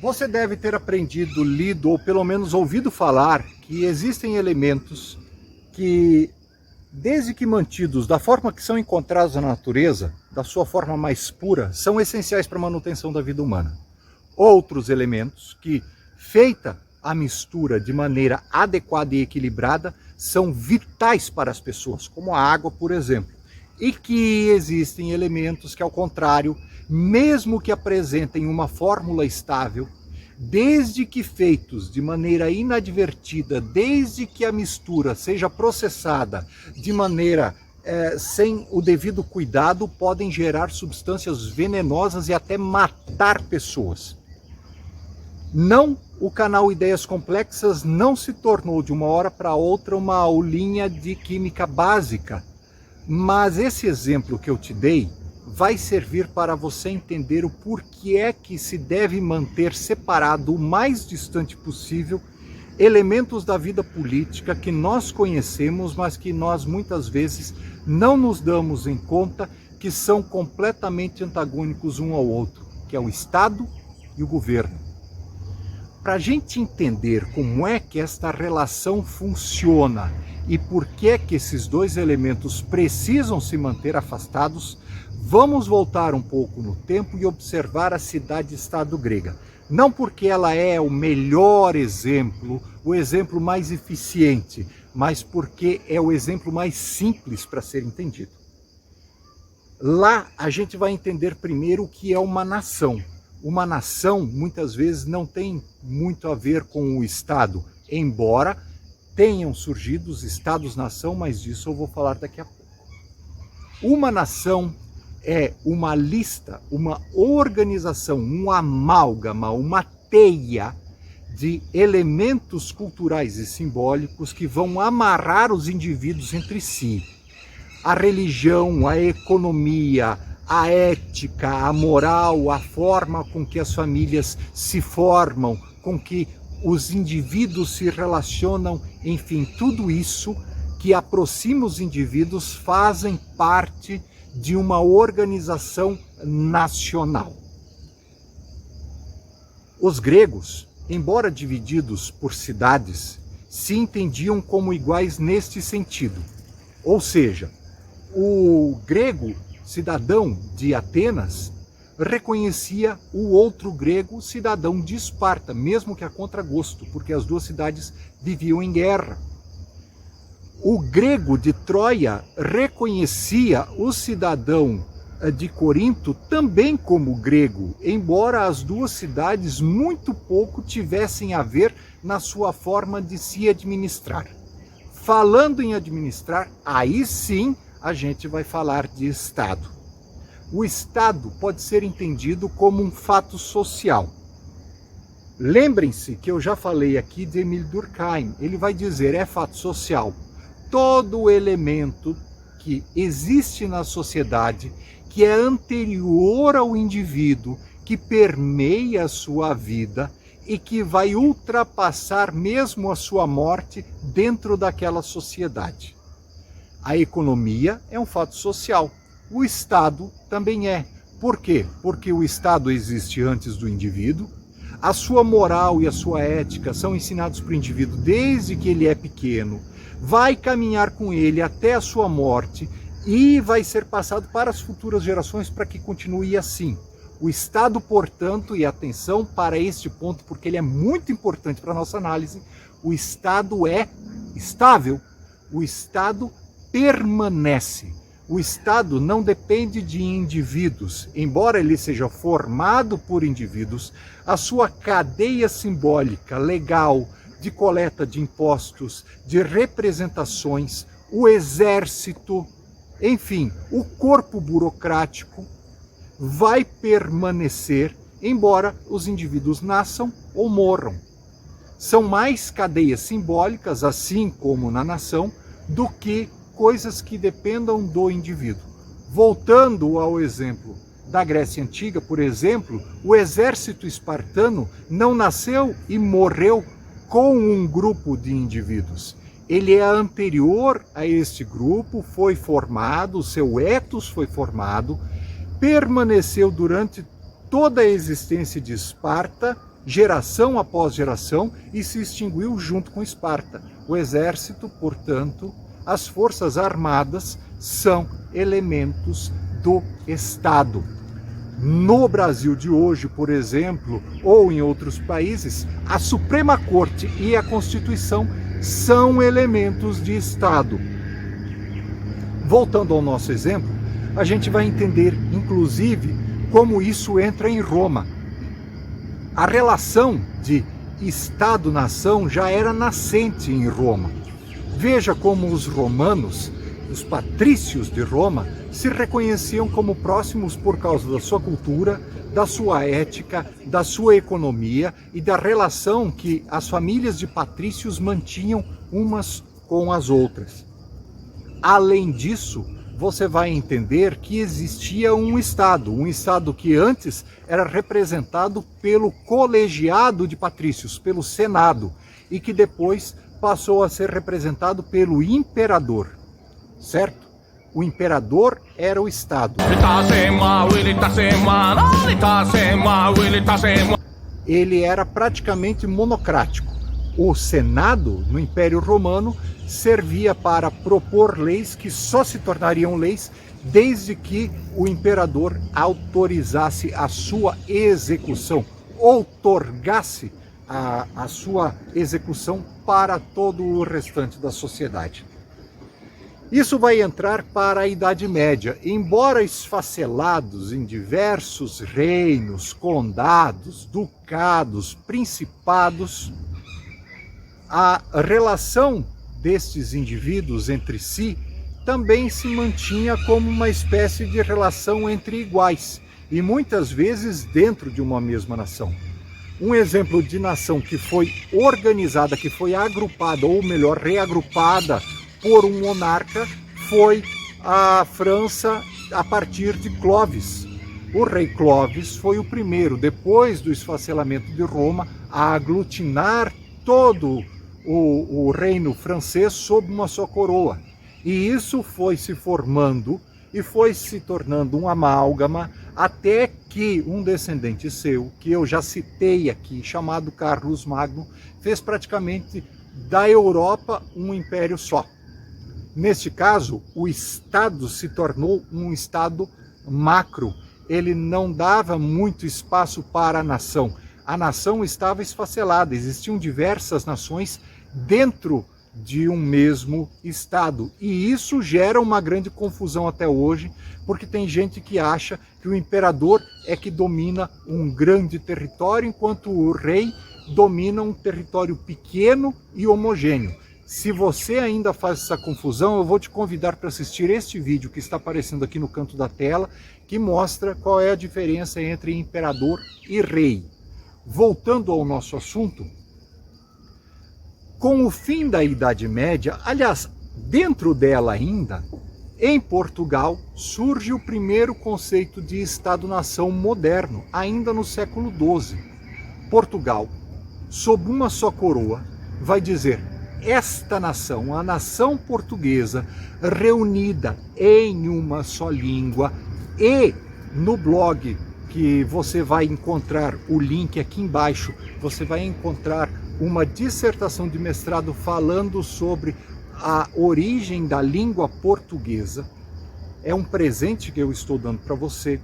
Você deve ter aprendido, lido ou pelo menos ouvido falar que existem elementos que, desde que mantidos da forma que são encontrados na natureza, da sua forma mais pura, são essenciais para a manutenção da vida humana. Outros elementos que, feita a mistura de maneira adequada e equilibrada, são vitais para as pessoas, como a água, por exemplo. E que existem elementos que, ao contrário, mesmo que apresentem uma fórmula estável, desde que feitos de maneira inadvertida, desde que a mistura seja processada de maneira sem o devido cuidado, podem gerar substâncias venenosas e até matar pessoas. Não, o canal Ideias Complexas não se tornou de uma hora para outra uma aulinha de química básica, mas esse exemplo que eu te dei vai servir para você entender o porquê é que se deve manter separado o mais distante possível elementos da vida política que nós conhecemos, mas que nós muitas vezes não nos damos em conta que são completamente antagônicos um ao outro, que é o Estado e o governo. Para a gente entender como é que esta relação funciona e por que é que esses dois elementos precisam se manter afastados, vamos voltar um pouco no tempo e observar a cidade-estado grega. Não porque ela é o melhor exemplo, o exemplo mais eficiente, mas porque é o exemplo mais simples para ser entendido. Lá a gente vai entender primeiro o que é uma nação. Uma nação, muitas vezes, não tem muito a ver com o Estado, embora tenham surgido os Estados-nação, mas disso eu vou falar daqui a pouco. Uma nação é uma lista, uma organização, um amálgama, uma teia de elementos culturais e simbólicos que vão amarrar os indivíduos entre si. A religião, a economia, a ética, a moral, a forma com que as famílias se formam, com que os indivíduos se relacionam, enfim, tudo isso que aproxima os indivíduos fazem parte de uma organização nacional. Os gregos, embora divididos por cidades, se entendiam como iguais neste sentido. Ou seja, o grego cidadão de Atenas reconhecia o outro grego cidadão de Esparta, mesmo que a contragosto, porque as duas cidades viviam em guerra. O grego de Troia reconhecia o cidadão de Corinto também como grego, embora as duas cidades muito pouco tivessem a ver na sua forma de se administrar. Falando em administrar, aí sim a gente vai falar de Estado. O Estado pode ser entendido como um fato social. Lembrem-se que eu já falei aqui de Émile Durkheim. Ele vai dizer, é fato social. Todo elemento que existe na sociedade, que é anterior ao indivíduo, que permeia a sua vida e que vai ultrapassar mesmo a sua morte dentro daquela sociedade. A economia é um fato social. O Estado também é. Por quê? Porque o Estado existe antes do indivíduo. A sua moral e a sua ética são ensinados para o indivíduo desde que ele é pequeno. Vai caminhar com ele até a sua morte e vai ser passado para as futuras gerações para que continue assim. O Estado, portanto, e atenção para este ponto, porque ele é muito importante para a nossa análise, o Estado é estável. O Estado permanece. O Estado não depende de indivíduos. Embora ele seja formado por indivíduos, a sua cadeia simbólica, legal, de coleta de impostos, de representações, o exército, enfim, o corpo burocrático vai permanecer, embora os indivíduos nasçam ou morram. São mais cadeias simbólicas, assim como na nação, do que coisas que dependam do indivíduo. Voltando ao exemplo da Grécia Antiga, por exemplo, o exército espartano não nasceu e morreu com um grupo de indivíduos. ele é anterior a este grupo, foi formado, o seu ethos foi formado, permaneceu durante toda a existência de Esparta, geração após geração, e se extinguiu junto com Esparta. O exército, portanto, as forças armadas são elementos do Estado. No Brasil de hoje, por exemplo, ou em outros países, a Suprema Corte e a Constituição são elementos de Estado. Voltando ao nosso exemplo, a gente vai entender, inclusive, como isso entra em Roma. A relação de Estado-nação já era nascente em Roma. Veja como os romanos, os patrícios de Roma, se reconheciam como próximos por causa da sua cultura, da sua ética, da sua economia e da relação que as famílias de patrícios mantinham umas com as outras. Além disso, você vai entender que existia um Estado que antes era representado pelo colegiado de patrícios, pelo Senado, e que depois passou a ser representado pelo imperador, certo? O imperador era o Estado. Ele era praticamente monocrático. O Senado, no Império Romano, servia para propor leis que só se tornariam leis desde que o imperador autorizasse a sua execução, outorgasse a sua execução para todo o restante da sociedade. Isso vai entrar para a Idade Média. Embora esfacelados em diversos reinos, condados, ducados, principados, a relação destes indivíduos entre si também se mantinha como uma espécie de relação entre iguais, e muitas vezes dentro de uma mesma nação. Um exemplo de nação que foi organizada, que foi agrupada, ou melhor, reagrupada por um monarca, foi a França a partir de Clovis. O rei Clovis foi o primeiro, depois do esfacelamento de Roma, a aglutinar todo o reino francês sob uma só coroa. E isso foi se formando e foi se tornando um amálgama até que um descendente seu, que eu já citei aqui, chamado Carlos Magno, fez praticamente da Europa um império só. Neste caso, o Estado se tornou um Estado macro. Ele não dava muito espaço para a nação. A nação estava esfacelada, existiam diversas nações dentro de um mesmo Estado. E isso gera uma grande confusão até hoje, porque tem gente que acha que o imperador é que domina um grande território, enquanto o rei domina um território pequeno e homogêneo. Se você ainda faz essa confusão, eu vou te convidar para assistir este vídeo que está aparecendo aqui no canto da tela, que mostra qual é a diferença entre imperador e rei. Voltando ao nosso assunto, com o fim da Idade Média, aliás, dentro dela ainda, em Portugal, surge o primeiro conceito de Estado-nação moderno, ainda no século XII. Portugal, sob uma só coroa, vai dizer: esta nação, a nação portuguesa, reunida em uma só língua. E no blog que você vai encontrar o link aqui embaixo, você vai encontrar uma dissertação de mestrado falando sobre a origem da língua portuguesa. É um presente que eu estou dando para você,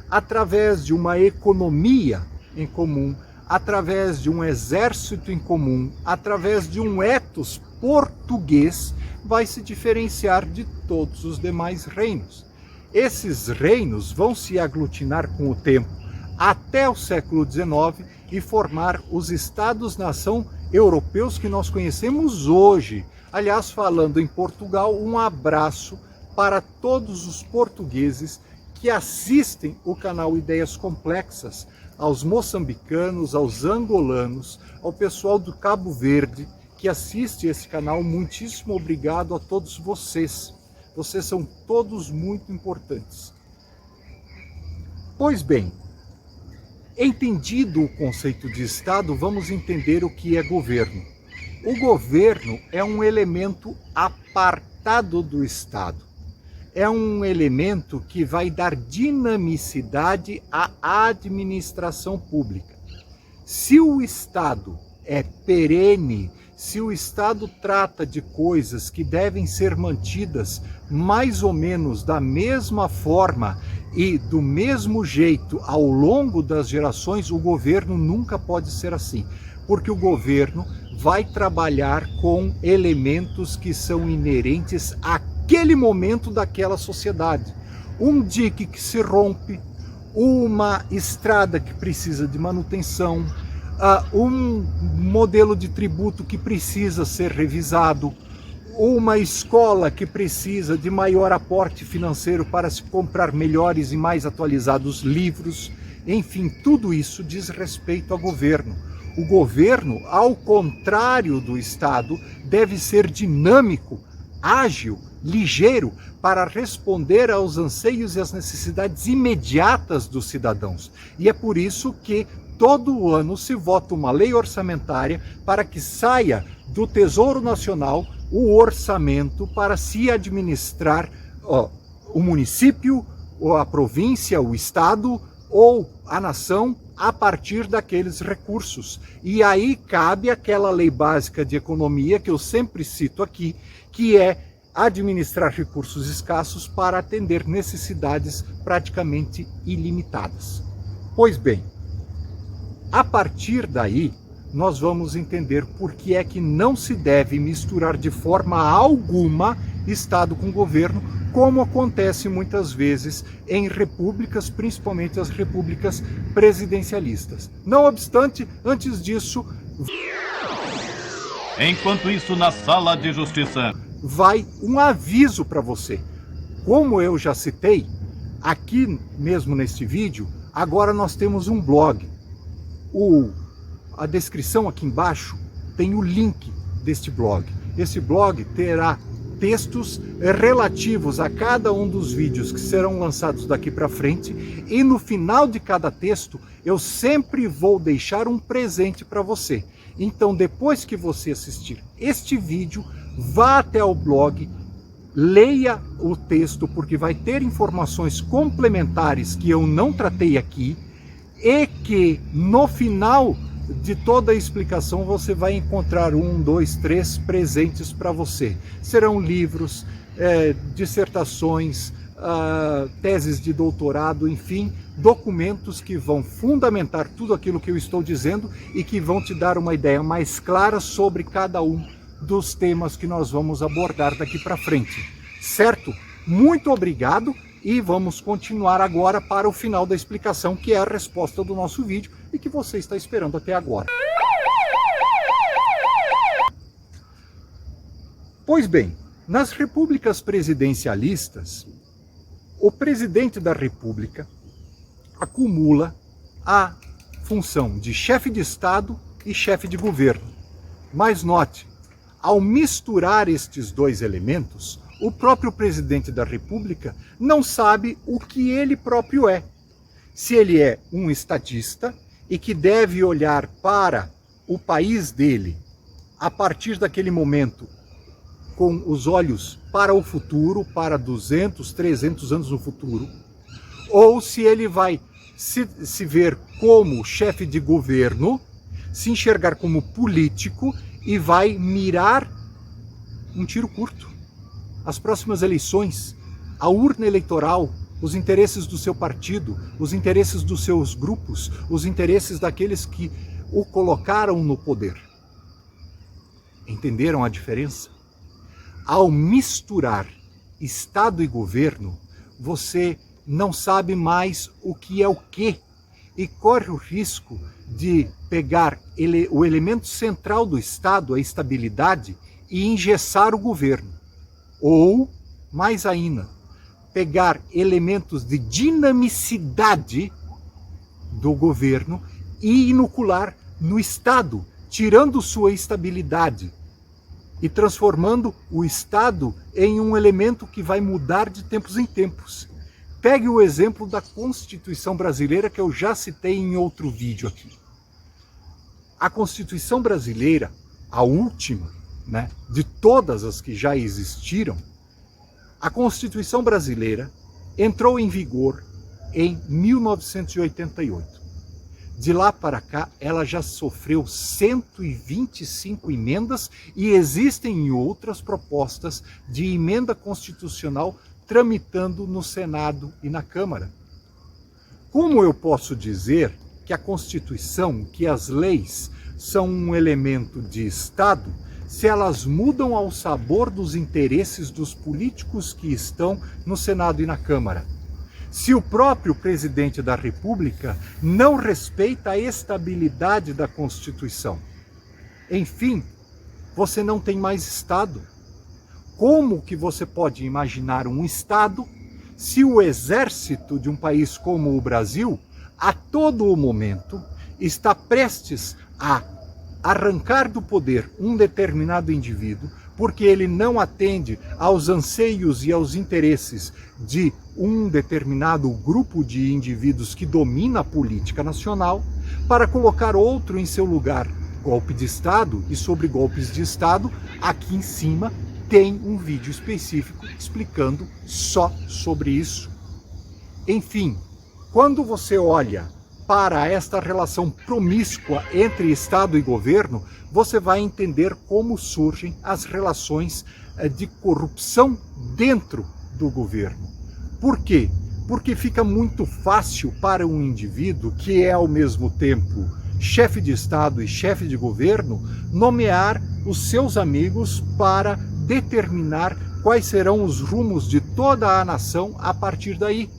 através de uma economia em comum, através de um exército em comum, através de um ethos português, vai se diferenciar de todos os demais reinos. Esses reinos vão se aglutinar com o tempo até o século XIX e formar os Estados-nação europeus que nós conhecemos hoje. Aliás, falando em Portugal, um abraço para todos os portugueses que assistem o canal Ideias Complexas, aos moçambicanos, aos angolanos, ao pessoal do Cabo Verde que assiste esse canal. Muitíssimo obrigado a todos vocês. Vocês são todos muito importantes. Pois bem, entendido o conceito de Estado, vamos entender o que é governo. O governo é um elemento apartado do Estado. É um elemento que vai dar dinamicidade à administração pública. Se o Estado é perene, se o Estado trata de coisas que devem ser mantidas mais ou menos da mesma forma e do mesmo jeito ao longo das gerações, o governo nunca pode ser assim, porque o governo vai trabalhar com elementos que são inerentes àquele momento daquela sociedade. Um dique que se rompe, uma estrada que precisa de manutenção, um modelo de tributo que precisa ser revisado, uma escola que precisa de maior aporte financeiro para se comprar melhores e mais atualizados livros. Enfim, tudo isso diz respeito ao governo. O governo, ao contrário do Estado, deve ser dinâmico, ágil, ligeiro para responder aos anseios e às necessidades imediatas dos cidadãos. E é por isso que todo ano se vota uma lei orçamentária para que saia do Tesouro Nacional o orçamento para se administrar o município, ou a província, o estado ou a nação a partir daqueles recursos. E aí cabe aquela lei básica de economia que eu sempre cito aqui, que é administrar recursos escassos para atender necessidades praticamente ilimitadas. Pois bem, a partir daí, nós vamos entender por que é que não se deve misturar de forma alguma Estado com governo, como acontece muitas vezes em repúblicas, principalmente as repúblicas presidencialistas. Não obstante, antes disso... Enquanto isso, na sala de justiça... vai um aviso para você. Como eu já citei, aqui mesmo neste vídeo, agora nós temos um blog. A descrição aqui embaixo tem o link deste blog. Esse blog terá textos relativos a cada um dos vídeos que serão lançados daqui para frente, e no final de cada texto eu sempre vou deixar um presente para você. Então, depois que você assistir este vídeo, vá até o blog, leia o texto, porque vai ter informações complementares que eu não tratei aqui, e que no final de toda a explicação você vai encontrar 1, 2, 3 presentes para você. Serão livros, dissertações, teses de doutorado, enfim, documentos que vão fundamentar tudo aquilo que eu estou dizendo e que vão te dar uma ideia mais clara sobre cada um dos temas que nós vamos abordar daqui para frente. Certo? Muito obrigado e vamos continuar agora para o final da explicação, que é a resposta do nosso vídeo e que você está esperando até agora. Pois bem, nas repúblicas presidencialistas, o presidente da república acumula a função de chefe de Estado e chefe de governo. Mas note, ao misturar estes dois elementos, o próprio presidente da república não sabe o que ele próprio é. Se ele é um estadista e que deve olhar para o país dele a partir daquele momento com os olhos para o futuro, para 200, 300 anos no futuro, ou se ele vai se ver como chefe de governo, se enxergar como político e vai mirar um tiro curto. As próximas eleições, a urna eleitoral, os interesses do seu partido, os interesses dos seus grupos, os interesses daqueles que o colocaram no poder. Entenderam a diferença? Ao misturar Estado e governo, você não sabe mais o que é o quê e corre o risco de pegar o elemento central do Estado, a estabilidade, e engessar o governo. Ou, mais ainda, pegar elementos de dinamicidade do governo e inocular no Estado, tirando sua estabilidade e transformando o Estado em um elemento que vai mudar de tempos em tempos. Pegue o exemplo da Constituição brasileira, que eu já citei em outro vídeo aqui. A Constituição brasileira a última, né, de todas as que já existiram, a Constituição brasileira entrou em vigor em 1988. De lá para cá, ela já sofreu 125 emendas e existem outras propostas de emenda constitucional tramitando no Senado e na Câmara. Como eu posso dizer que a Constituição, que as leis são um elemento de Estado, se elas mudam ao sabor dos interesses dos políticos que estão no Senado e na Câmara? Se o próprio presidente da República não respeita a estabilidade da Constituição? Enfim, você não tem mais Estado. Como que você pode imaginar um Estado se o exército de um país como o Brasil, a todo momento, está prestes a arrancar do poder um determinado indivíduo porque ele não atende aos anseios e aos interesses de um determinado grupo de indivíduos que domina a política nacional, para colocar outro em seu lugar? Golpe de Estado, e sobre golpes de Estado, aqui em cima tem um vídeo específico explicando só sobre isso. Enfim, quando você olha para esta relação promíscua entre Estado e governo, você vai entender como surgem as relações de corrupção dentro do governo. Por quê? Porque fica muito fácil para um indivíduo que é ao mesmo tempo chefe de Estado e chefe de governo nomear os seus amigos para determinar quais serão os rumos de toda a nação a partir daí.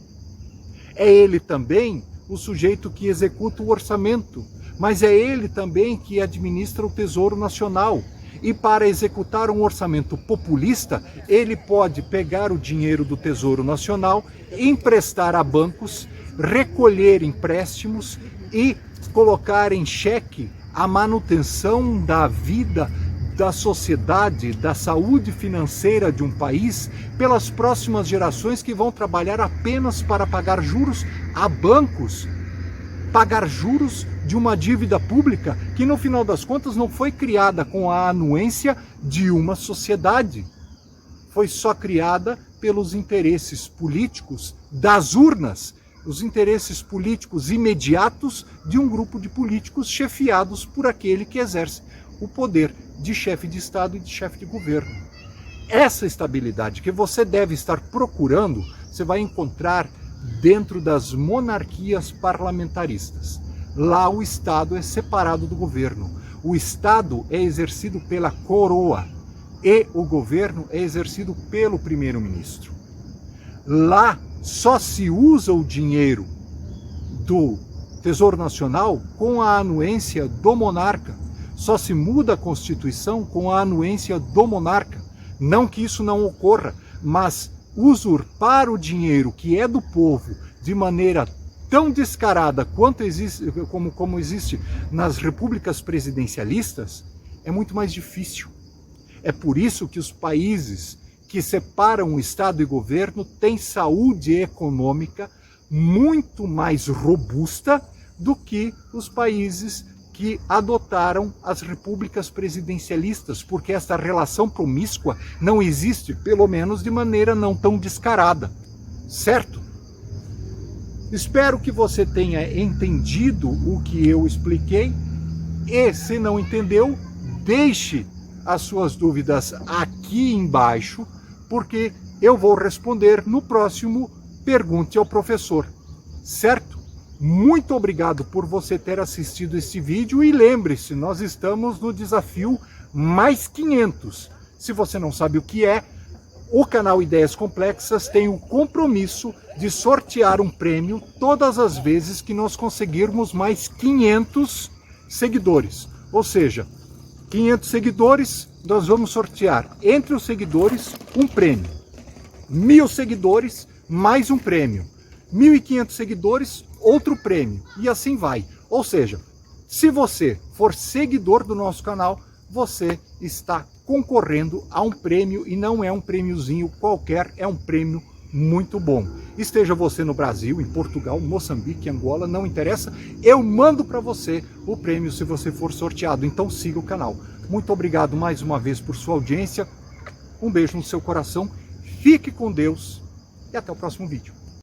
É ele também o sujeito que executa o orçamento, mas é ele também que administra o Tesouro Nacional. E para executar um orçamento populista, ele pode pegar o dinheiro do Tesouro Nacional, emprestar a bancos, recolher empréstimos e colocar em xeque a manutenção da vida, da sociedade, da saúde financeira de um país pelas próximas gerações que vão trabalhar apenas para pagar juros a bancos, pagar juros de uma dívida pública que no final das contas não foi criada com a anuência de uma sociedade, foi só criada pelos interesses políticos das urnas, os interesses políticos imediatos de um grupo de políticos chefiados por aquele que exerce o poder de chefe de Estado e de chefe de governo. Essa estabilidade que você deve estar procurando, você vai encontrar dentro das monarquias parlamentaristas. Lá o Estado é separado do governo. O Estado é exercido pela coroa e o governo é exercido pelo primeiro-ministro. Lá só se usa o dinheiro do Tesouro Nacional com a anuência do monarca. Só se muda a Constituição com a anuência do monarca. Não que isso não ocorra, mas usurpar o dinheiro que é do povo de maneira tão descarada quanto existe, como existe nas repúblicas presidencialistas, é muito mais difícil. É por isso que os países que separam o Estado e governo têm saúde econômica muito mais robusta do que os países que adotaram as repúblicas presidencialistas, porque essa relação promíscua não existe, pelo menos de maneira não tão descarada, certo? Espero que você tenha entendido o que eu expliquei e, se não entendeu, deixe as suas dúvidas aqui embaixo, porque eu vou responder no próximo Pergunte ao Professor, certo? Muito obrigado por você ter assistido esse vídeo e lembre-se, nós estamos no desafio mais 500. Se você não sabe o que é, o canal Ideias Complexas tem o compromisso de sortear um prêmio todas as vezes que nós conseguirmos mais 500 seguidores. Ou seja, 500 seguidores, nós vamos sortear entre os seguidores um prêmio. 1000 seguidores, mais um prêmio. 1.500 seguidores, outro prêmio. E assim vai. Ou seja, se você for seguidor do nosso canal, você está concorrendo a um prêmio e não é um prêmiozinho qualquer, é um prêmio muito bom. Esteja você no Brasil, em Portugal, Moçambique, Angola, não interessa, eu mando para você o prêmio se você for sorteado, então siga o canal. Muito obrigado mais uma vez por sua audiência, um beijo no seu coração, fique com Deus e até o próximo vídeo.